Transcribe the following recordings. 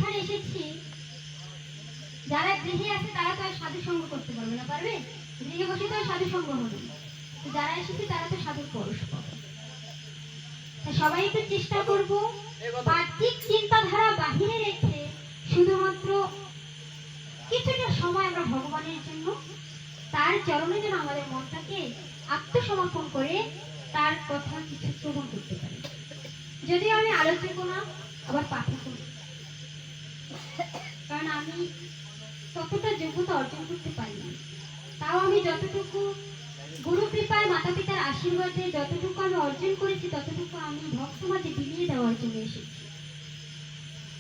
এখানে এসেছি, যারা গৃহে আছে তারা তো আর সাধু সঙ্গ করতে পারবে না, পারবে? গৃহে বসে তো আর সাধু সঙ্গ হবে না। যারা এসেছে তারা তো সাধুর পরশ পাবে। সবাই একটু চেষ্টা করব বাহ্যিক চিন্তাধারা বাহিরে রেখে শুধুমাত্র কিছুটা সময় আমরা ভগবানের জন্য, তার চরণে যেন আমাদের মনটাকে আত্মসমর্পণ করে তার কথা কিছু শ্রবণ করতে পারি। যদিও আমি আলোচক না, আবার পাঠক না, কারণ আমি ততটা যোগ্যতা অর্জন করতে পারি না। তাও আমি যতটুকু গুরু কৃপায়, মাতা পিতার আশীর্বাদে যতটুকু আমি অর্জন করেছি ততটুকু আমি ভক্ত মাঝে বিলিয়ে দেওয়ার জন্য এসেছি।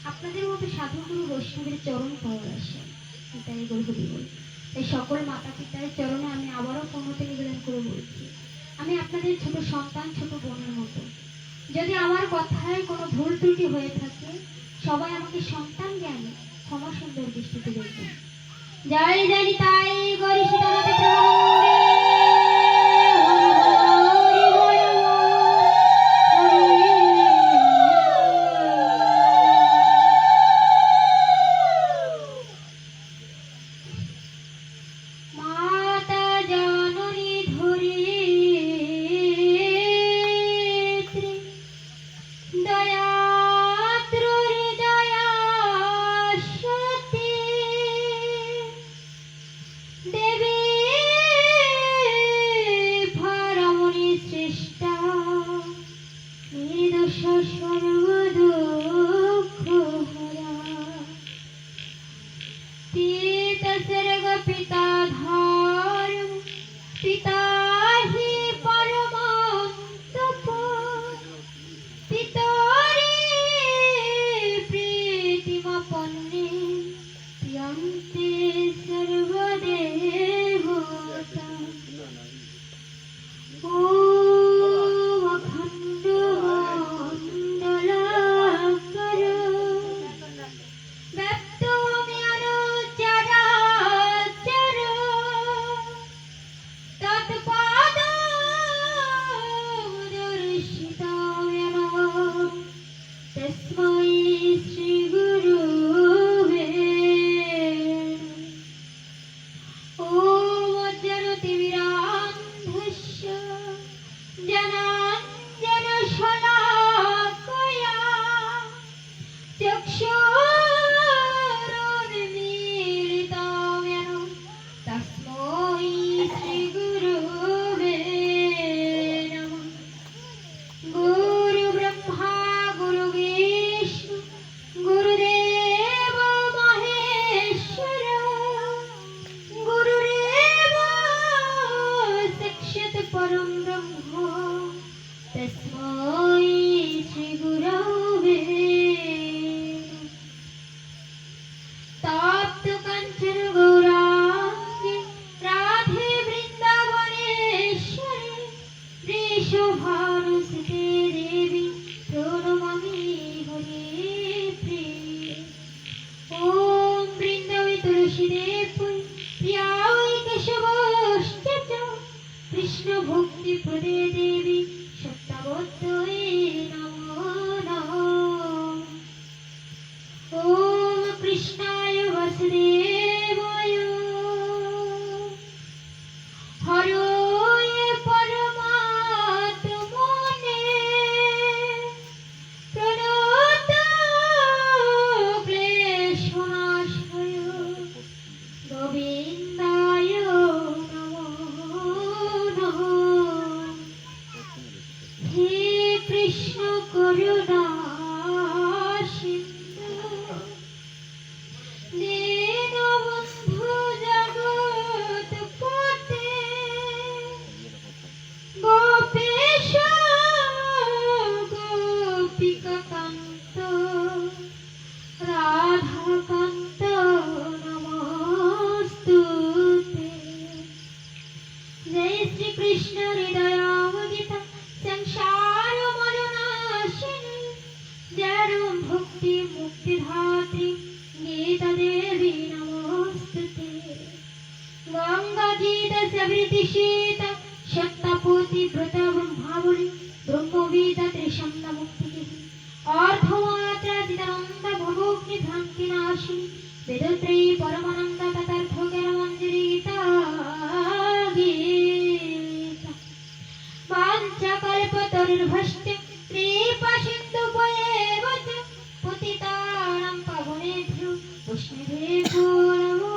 আপনাদের মতো সাধুগুরু বৈষ্ণবের চরণ পাওয়ার আসে, এটাই গর্বই বলি। তাই সকল মাতা পিতার চরণে আমি আবারও প্রণতি নিবেদন করে বলছি, আমি আপনাদের ছোট সন্তান, ছোট বোনের মতো। যদি আমার কথায় কোনো ভুল ত্রুটি হয়ে থাকে, সবাই আমাকে সন্তান জ্ঞানে ক্ষমা সুন্দর দৃষ্টিতে দেখবেন। জয় জয় তাই গরি সীতানাথ অর্ধমাত্রা চিদানন্দ ভগো অগ্নি ভ্রান্তি নাশিনী বেদত্রয়ী পরমানন্দ তথার্থ জ্ঞান মঞ্জুরি গীতা গীতা বাঞ্ছাকল্পতরুর্ভশ্চ কৃপা সিন্ধুভ্যেব চ পতিতানাং পাবনেভ্যো বৈষ্ণবেভ্যো নমো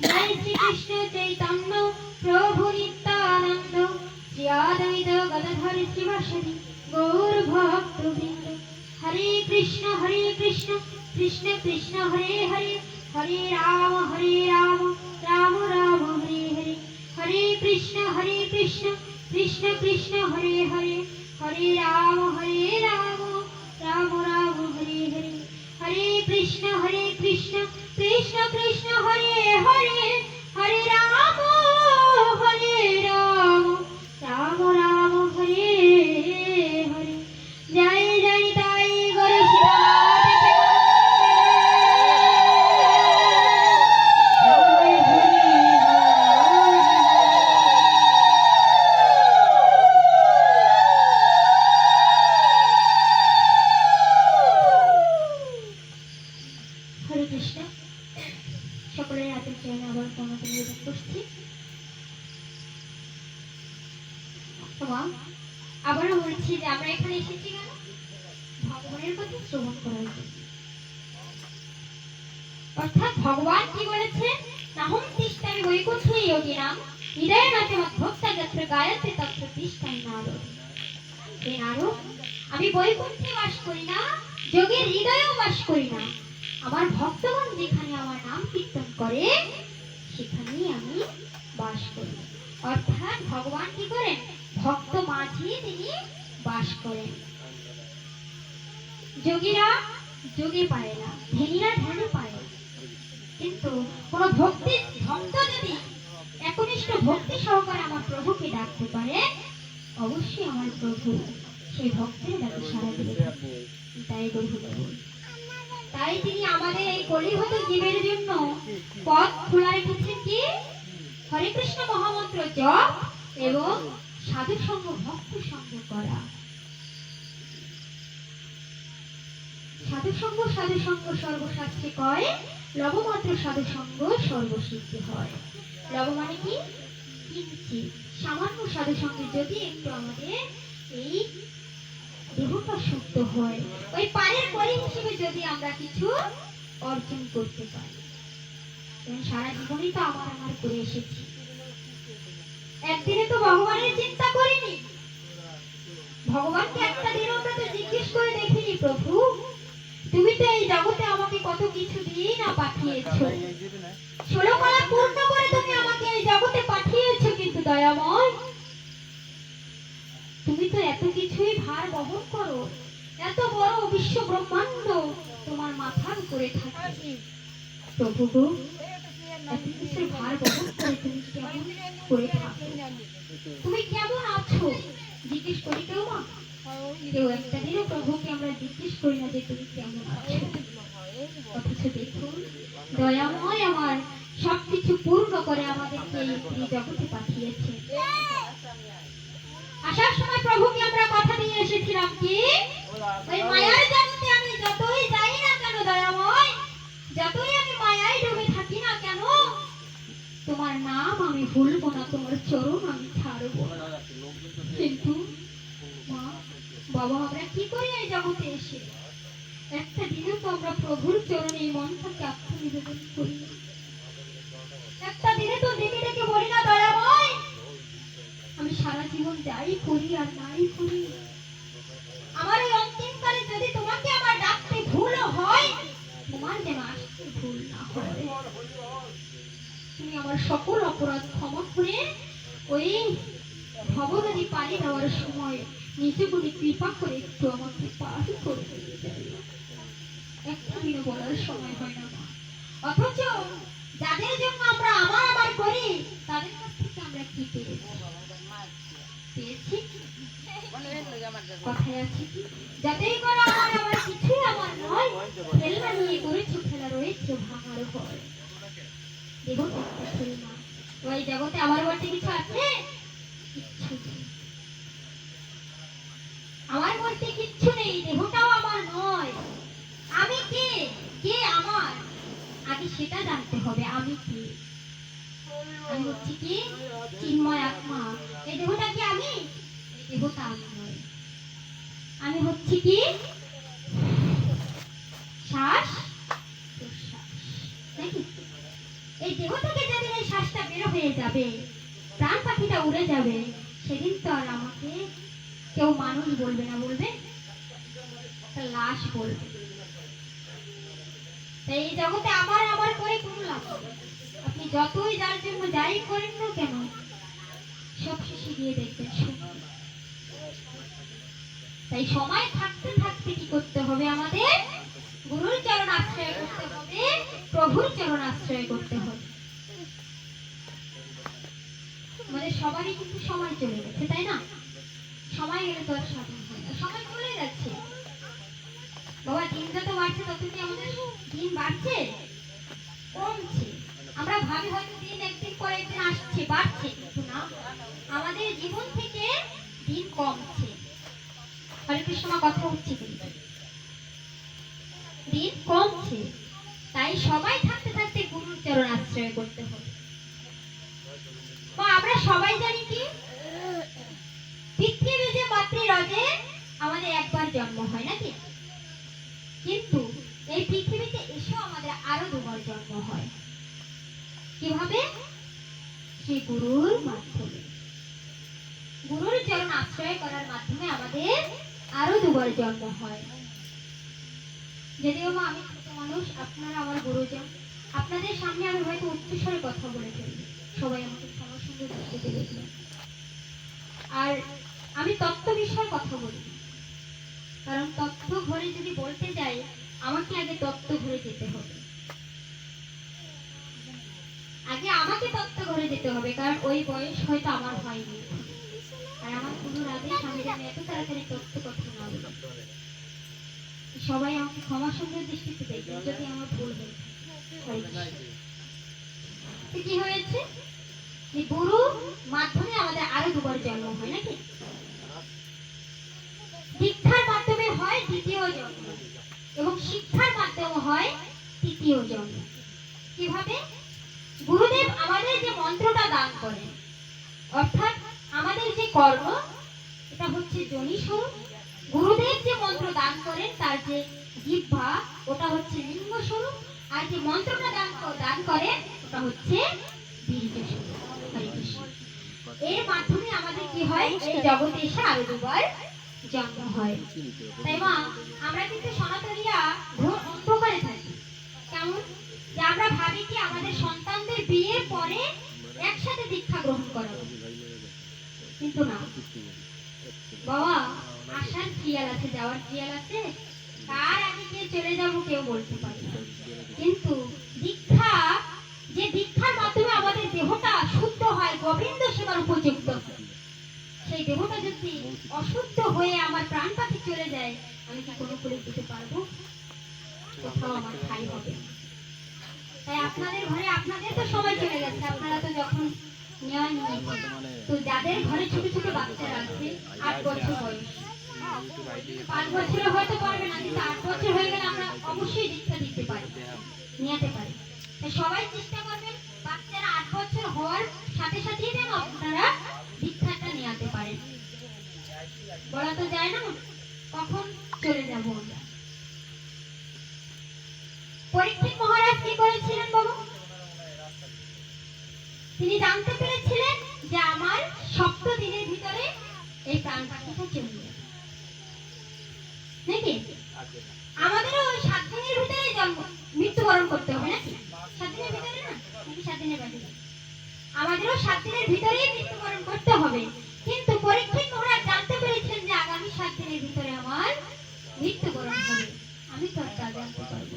জয় শ্রীকৃষ্ণ চৈতন্য প্রভু নিত্যানন্দ শ্রী অদ্বৈত গদাধর শিবাসাদি গৌর ভক্তবৃন্দ হরে কৃষ্ণ কৃষ্ণ কৃষ্ণ হরে হরে হরে রাম রাম রাম হরে হরে হরে কৃষ্ণ কৃষ্ণ কৃষ্ণ হরে হরে হরে রাম রাম রাম হরে হরে হরে কৃষ্ণ কৃষ্ণ কৃষ্ণ হরে হরে হরে রাম রাম রাম হরে হরে জয় জয় তাই গুরু শিবনাথ কি জয় হরে হরে হরে কৃষ্ণ সকলের হাতে চেয়ে আবার তোমাকে নিবেদন করছি। আবারও বলছি যে আমরা এখানে এসেছি কেন? ভগবানের কথা শ্রবণ করার জন্য। অর্থাৎ ভগবান কি বলেছেন? নাহম তিষ্ঠামি বৈকুণ্ঠে যোগিনাম হৃদয়ে নাচে মদ্ভক্তা যত্র গায়তে তত্র তিষ্ঠামি নারদ। হে নারদ, আমি বৈকুণ্ঠে বাস করি না, যোগীর হৃদয়েও বাস করি না। আমার ভক্তগণ যেখানে আমার নাম কীর্তন করে সেখানেই আমি বাস করি। অর্থাৎ ভগবান কি করেন? ভক্ত মাঝে তিনি বাস করেন। যোগীরা যোগে পায় না, ধ্যানীরা ধ্যানে পায় না। কিন্তু কোন ভক্ত যদি একনিষ্ঠ ভক্তি সহকারে আমার প্রভুকে ডাকতে পারে, অবশ্যই আমার প্রভু সেই ভক্তের ডাকে সাড়া দিবে। তাই তাই তিনি আমাদের এই কলিহত জীবের জন্য পথ খোলা রেখেছেন কি? হরে কৃষ্ণ মহামন্ত্র জপ এবং সাধু সঙ্গ ভক্ত সঙ্গ করা। সাধু সঙ্গ সর্বশাস্ত্রে কয়, লবমাত্র সাধু সঙ্গ সর্বসিদ্ধি হয়। লব মানে কি? কিঞ্চিত সামান্য সাধু সঙ্গে যদি একটু আমাদের এই দেহটা শুদ্ধ হয়, ওই পারের পরি হিসেবে যদি আমরা কিছু অর্জন করতে পারি। সারা জীবনই তো আমার করে এসেছি, একদিনে তো ভগবানের চিন্তা করিনি। ভগবানকে একটা দিন আমরা তো জিজ্ঞেস করে দেখিনি, প্রভু তুমি তো এই জগতে আমাকে কত কিছু দিয়ে না পাঠিয়েছো, 16 কলা পূর্ণ করে তুমি আমাকে এই জগতে পাঠিয়েছো, কিন্তু দয়াময় তুমি তো এত কিছুই ভার বহন করো, এত বড় বিশ্ব ব্রহ্মাণ্ড তোমার মাথার উপরে থাকে। প্রভু গো, এত কিছুর ভার বহন করে তুমি কেমন করে থাকো, তুমি কেমন আছো জিজ্ঞেস করি কেউ মা? কেউ একটা দিনও প্রভুকে আমরা জিজ্ঞেস করি না যে তুমি কেমন আছো। অথচ দেখুন দয়াময় আমার সবকিছু পূর্ণ করে আমাদেরকে এই জগতে পাঠিয়েছে। আসার সময় প্রভুকে আমরা কথা দিয়ে এসেছিলাম কি? ওই মায়ার জগতে আমি যতই যাই না কেন দয়াময়, যতই আমি মায়ায় ডুবে থাকি না কেন, তোমার নাম আমি ভুলবো না, তোমার চরণ আমি ছাড়বো না। কিন্তু মা বাবা, আমরা কি করি এই জগতে এসে? একটা দিনও তো আমরা প্রভুর চরণে এই মনটাকে আত্মনিবেদন করি না। একটা দিনে তো ডেকে ডেকে বলি না দয়াময় আমি সারা জীবন যাই করি আর নাই করি, আমার এই অন্তিম কালে যদি তোমাকে আমার ডাকতে ভুল হয়, তোমার যেন আসতে ভুল না হয়। তুমি আমার সকল অপরাধ ক্ষমা করে ওই ভবনদী পানি দেওয়ার সময় নিজে বলে কৃপা করে একটু আমাকে পার করে দিয়ে যাবে। একটা দিনও বলার সময় হয় না মা। অথচ যাদের জন্য আমরা আমার করি তাদের কাছ থেকে আমরা কি পেয়েছি? কথায় আছে কি, যাতেই করো আমার কিছুই আমার নয়, খেলনা নিয়ে করেছো খেলা রয়েছে ভাঙার ঘর। দেখো না ওই জগতে আমার বলতে কিছু আছে? কিচ্ছু নেই, আমার বলতে কিচ্ছু নেই। দেহটাও আমার নয়, আগে সেটা জানতে হবে আমি কি। আমি হচ্ছি কি চিন্ময় আত্মা। এই দেহটা কি আমি? এই দেহটা আমি নয়। আমি হচ্ছি কি শ্বাস প্রশ্বাস, নাকি? এই দেহ থেকে যেদিন এই শ্বাসটা বের হয়ে যাবে, প্রাণ পাখিটা উড়ে যাবে, সেদিন তো আর আমাকে কেউ মানুষ বলবে না, বলবে একটা লাশ বলবে। তাই এই জগতে আমার আমার করে কোনো লাভ নেই। আপনি যতই যার জন্য যাই করেন না কেন, সব শেষে গিয়ে দেখবেন সময়। তাই সময় থাকতে থাকতে কি করতে হবে? আমাদের গুরুর চরণ আশ্রয় করতে হবে, প্রভুর চরণ আশ্রয় করতে হবে। আমাদের সবারই কিন্তু সময় চলে গেছে, তাই না? সময় গেলে তো আর সাধন হয় না, সময় চলে যাচ্ছে। বাবা, দিন যত বাড়ছে তত কি আমাদের দিন বাড়ছে? কমছে। আমরা ভাবি হয়তো দিন একদিন পরে একদিন আসছে, বাড়ছে, কিন্তু না, আমাদের জীবন থেকে দিন কমছে। হরে কৃষ্ণ, কথা হচ্ছে কিন্তু দিন কমছে। তাই সবাই থাকতে থাকতে গুরুর চরণ আশ্রয় করতে হবে। আমরা সবাই জানি কি পৃথিবী যে মাতৃরজে আমাদের একবার জন্ম হয়, নাকি? কিন্তু এই পৃথিবীতে এসেও আমাদের আরো দুবার জন্ম হয়। কিভাবে? শ্রী গুরুর মাধ্যমে, গুরুর চরণ আশ্রয় করার মাধ্যমে আমাদের আরো দুবার জন্ম হয়। যদিও বা আমি ছোট মানুষ, আপনারা আমার গুরুজন, আপনাদের সামনে আমি হয়তো উচ্চস্বরে কথা বলে ফেলি, সবাই আমাকে ক্ষমা সুন্দর দৃষ্টিতে দেখবেন। আর আমি তত্ত্ব বিষয়ে কথা বলি, কারণ তত্ত্ব ঘরে যদি বলতে যাই, আমাকে আগে তত্ত্ব ঘরে যেতে হবে। আগে আমাকে তত্ত্ব ঘরে যেতে হবে, কারণ ওই বয়স হয়তো আমার হয়নি। আর আমার গুরুর আদেশ, আমি যেন এত তাড়াতাড়ি তত্ত্ব কথা না বলি। সবাই আমাকে ক্ষমা সুন্দর দৃষ্টিতে দেখবেন যদি আমার ভুল হয়ে থাকে। কি হয়েছে? গুরু মাধ্যমে আমাদের আরো দুবার জন্ম হয়, নাকি? দীক্ষার মাধ্যমে হয় দ্বিতীয় জন্ম, এবং শিক্ষার মাধ্যমে হয় তৃতীয় জন্ম। কিভাবে? গুরুদেব আমাদের যে মন্ত্রটা দান করেন, অর্থাৎ আমাদের যে কর্ম, এটা হচ্ছে যোনি স্বরূপ। গুরুদেব যে মন্ত্র দান করেন, তার যে জিহ্বা, ওটা হচ্ছে লিঙ্গ স্বরূপ। আর যে মন্ত্রটা দান করেন, ওটা হচ্ছে বীর্য স্বরূপ। হরে কৃষ্ণ। এর মাধ্যমে আমাদের কি হয়? এই জগতে এসে আরো দুবার জন্ম হয়। তাই মা, আমরা কিন্তু সনাতনীরা ঘোর অন্ধকারে থাকি। কেমন? যে আমরা ভাবি কি আমাদের সন্তানদের বিয়ের পরে একসাথে দীক্ষা গ্রহণ করা, কিন্তু না বাবা, আসার ক্রিয়াল আছে, যাওয়ার ক্রিয়াল আছে, কার আগে গিয়ে চলে যাবো কেউ বলতে পারে না। কিন্তু দীক্ষা, যে দীক্ষার মাধ্যমে আমাদের দেহটা শুদ্ধ হয়, গোবিন্দ সেবার উপযুক্ত, সেই দেহটা যদি অশুদ্ধ হয়ে আমার প্রাণ পাখি চলে যায়, আমি কি কোনো করে দিতে পারবো? কোথাও আমার ঠাঁই হবে। তাই আপনাদের ঘরে, আপনাদের তো সময় চলে গেছে, আপনারা তো যখন নেওয়া নিয়েছেন, তো যাদের ঘরে ছোট ছোট বাচ্চারা আছে, 8 বছর বয়স, 5 বছরে হয়তো পারবে না, কিন্তু 8 বছর হয়ে গেলে আমরা অবশ্যই দীক্ষা দিতে পারি, নিতে পারি। তাই সবাই চেষ্টা করবেন বাচ্চারা 8 বছর হওয়ার সাথে সাথেই যেন আপনারা দীক্ষাটা নিতে পারেন। বলা তো যায় না কখন চলে যাব আমরা। পরীক্ষিত মহারাজ কি করেছিলেন বাবু? তিনি জানতে পেরেছিলেন যে আমার 7 দিনের ভিতরে এই প্রাণ পাখিটা চলে যাবে, নাকি? আমাদেরও ওই 7 দিনের ভিতরে মৃত্যুবরণ করতে হবে, নাকি? 7 দিনের ভিতরে না, নাকি 7 দিনের বাইরে? আমাদেরও 7 দিনের ভিতরেই মৃত্যুবরণ করতে হবে। কিন্তু পরীক্ষিত মহারাজ জানতে পেরেছেন যে আগামী 7 দিনের ভিতরে আমার মৃত্যুবরণ হবে। আমি তো তা জানতে পারবো?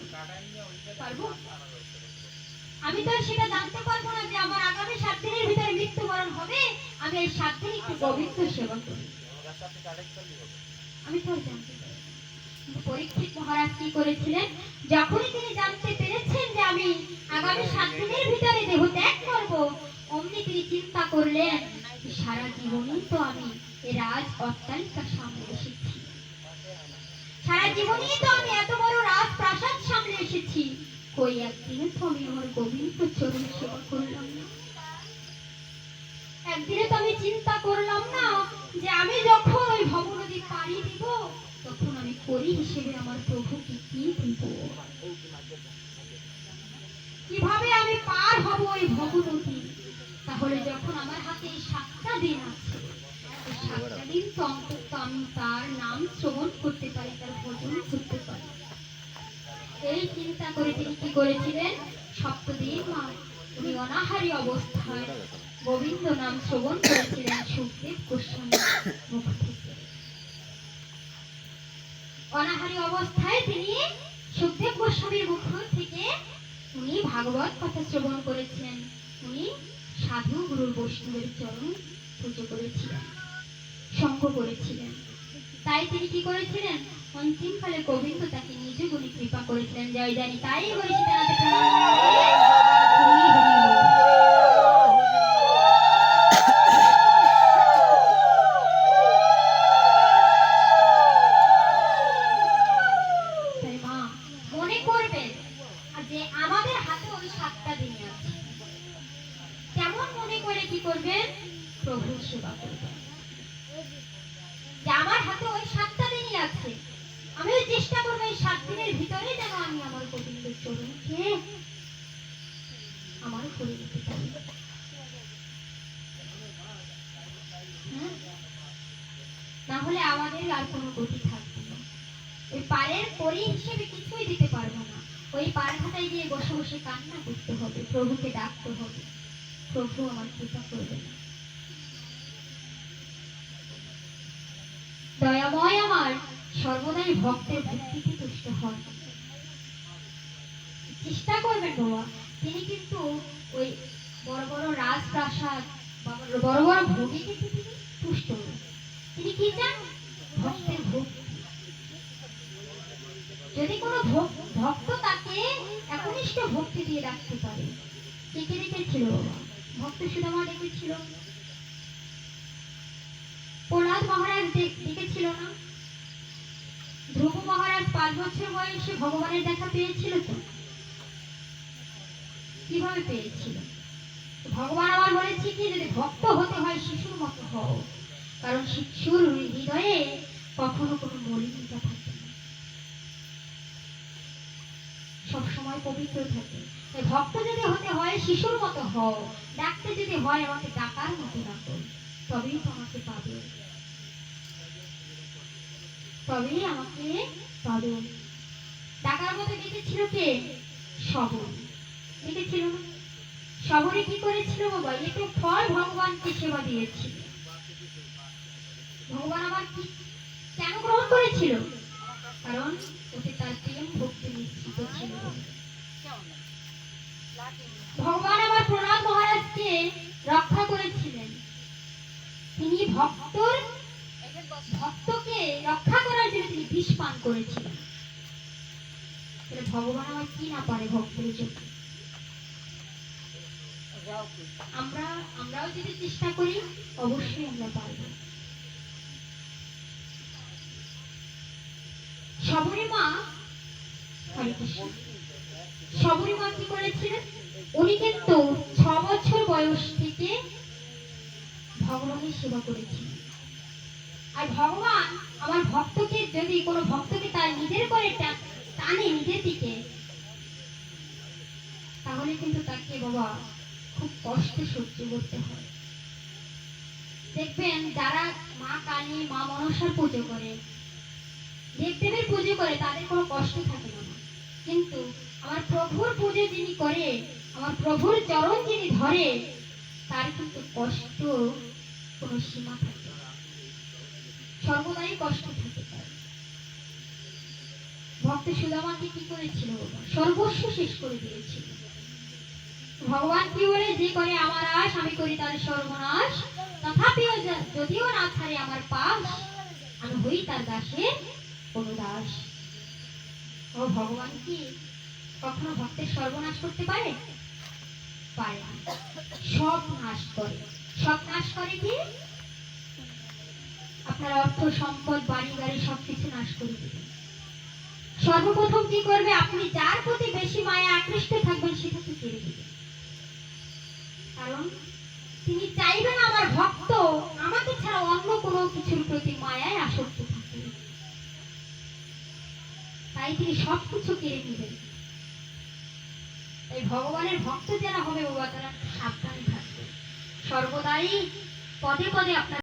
আমি তো সেটা জানতে পারবো না যে আমার আগামী 7 দিনের ভিতরে মৃত্যুবরণ হবে। আমি এই 7 দিন একটু গোবিন্দ সেবা করি, আমি তো জানতে পারবো। পরীক্ষিত মহারাজ কি করেছিলেন? যখনই তিনি জানতে পেরেছেন যে আমি আগামী 7 দিনের ভিতরে দেহ ত্যাগ করব, অমনি তিনি চিন্তা করলেন, সারা জীবনই তো আমি এই রাজ অট্টালিকার সামনে এসেছি, সারা জীবনই তো আমি এত বড় রাজপ্রাসাদ সামনে এসেছি, কই একদিনে তো আমি আমার গোবিন্দ চরণ সেবা করলাম না। একদিনে তো আমি চিন্তা করলাম না যে আমি যখন ওই ভবনদী পাড়ি দিব তখন আমি করি হিসেবে আমার প্রভুকে কি দিব, কিভাবে আমি পার হব ওই ভবনদী। তাহলে যখন আমার হাতে এই 7টা দিন আছে, এই 7টা দিন তো অন্তত আমি তার নাম শ্রবণ করতে পারি, তার ভজন করতে পারি। এই চিন্তা করে তিনি কি করেছিলেন, সপ্তদিন উনি অনাহারী অবস্থায় গোবিন্দ নাম শ্রবণ করেছিলেন সুখদেব গোস্বামী মুখ থেকে। অনাহারী অবস্থায় তিনি সুখদেব গোস্বামীর মুখ থেকে উনি ভাগবত কথা শ্রবণ করেছেন। উনি সাধু গুরুর বৈষ্ণবের চরণ পুজো করেছিলেন, সঙ্গ করেছিলেন। তাই তিনি কি করেছিলেন, অন্তিমকালে গোবিন্দ তাকে নিজ গুণে কৃপা করেছিলেন। জয় জানি তাই বলেছি তারা মনে করবেন যে আমাদের হাতে ওই 7টা দিন আছে, কেমন মনে করে কি করবেন, প্রভুর সেবা করবেন। যে আমার হাতে ওই 7টা দিনই আছে, আমিও চেষ্টা করবো এই 7 দিনের ভিতরে যেন আমি আমার গোবিন্দের চরণকে আমার করে নিতে পারি। না হলে আমাদের আর কোনো গতি থাকবে না। ওই পারের করি হিসেবে কিছুই দিতে পারবো না। ওই পার ঘাটায় গিয়ে বসে বসে কান্না করতে হবে, প্রভুকে ডাকতে হবে, প্রভু আমার কৃপা করবে না। দয়াময় আমার সর্বদাই ভক্তের ভক্তিতে তুষ্ট হন। চেষ্টা করবেন বাবা, তিনি কিন্তু ওই বড় বড় রাজপ্রাসাদ বড় বড় ভোগে কিন্তু তিনি তুষ্ট হন। তিনি কি চান, ভক্তের ভক্তি। যদি কোনো ভক্ত তাকে একনিষ্ঠ ভক্তি দিয়ে রাখতে পারে। কে কে দেখেছিল বাবা, ভক্ত সুদামা দেখেছিল, প্রহ্লাদ মহারাজ দেখেছিল না, ধ্রুব মহারাজ 5 বছর বয়সে ভগবানের দেখা পেয়েছিল তো, কিভাবে পেয়েছিল? ভগবান আবার বলেছে কি, যদি ভক্ত হতে হয় শিশুর মতো হও, কারণ শিশুর হৃদয়ে কখনো কোনো মলিনতা থাকে না, সবসময় পবিত্র থাকে। ভক্ত যদি হতে হয় শিশুর মতো হও, ডাকতে যদি হয় আমাকে ডাকার মতো ডাকো, তবেই তো আমাকে পাবে, তবেই আমাকে পাবে। ডাকার মতো ডেকেছিল কে, সবর ডেকেছিল না? সবরে কি করেছিল বাবা, একটু ফল ভগবানকে সেবা দিয়েছিল। ভগবান আবার কি কেন গ্রহণ করেছিল, কারণ ওতে তার প্রেম ভক্তি মিশ্রিত ছিল। ভগবান আবার প্রহ্লাদ মহারাজকে রক্ষা করেছিলেন। তিনি ভক্তকে রক্ষা করার জন্য তিনি বিষ পান করেছিলেন। ভগবান আমার কি না পারে ভক্তের জন্য। আমরাও যদি চেষ্টা করি অবশ্যই আমরা পারব। সবরী মা, হরে কৃষ্ণ, সবরী মা কি করেছিলেন, উনি কিন্তু 6 বছর বয়স থেকে ভগবানের সেবা করেছিলেন। আর ভগবান আমার ভক্তকে, যদি কোনো ভক্তকে তার নিজের করে টানে নিজের দিকে, তাহলে কিন্তু তাকে বাবা খুব কষ্ট সহ্য করতে হয়। দেখবেন যারা মা কালী, মা মনসার পুজো করে, দেবদেবীর পুজো করে, তাদের কোনো কষ্ট থাকে না। কিন্তু আমার প্রভুর পুজো যিনি করে, আমার প্রভুর চরণ যিনি ধরে, তার কিন্তু কষ্ট কোনো সীমা থাকে না, সর্বদাই কষ্ট থাকে তার। ভক্ত সুদামাকে কি করেছিল, সর্বস্ব শেষ করে দিয়েছিল। ভগবান কি বলে, যে করে আমার আশ আমি করি তার সর্বনাশ, তথাপিও যদিও না ছাড়ে আমার পাশ, আমি হই তার দাসে অনুদাস। ও ভগবান কি কখনো ভক্তের সর্বনাশ করতে পারে? পারে না, সব নাশ করে। সব নাশ করে কি, আপনার অর্থ সম্পদ বাড়ি গাড়ি সবকিছু নাশ করে দিবে। সর্বপ্রথম কি করবে, আপনি যার প্রতি বেশি মায়া আকৃষ্ট থাকবেন সেটাকে কেড়ে নেবেন। কারণ তিনি চাইবেন আমার ভক্ত আমাকে ছাড়া অন্য কোনো কিছুর প্রতি মায়ায় আসক্ত থাকে, তাই তিনি সবকিছু কেড়ে নেবেন। এই ভগবানের ভক্ত যারা হবে বাবা, তারা সাবধানে থাকবে, সর্বদাই পদে পদে আপনার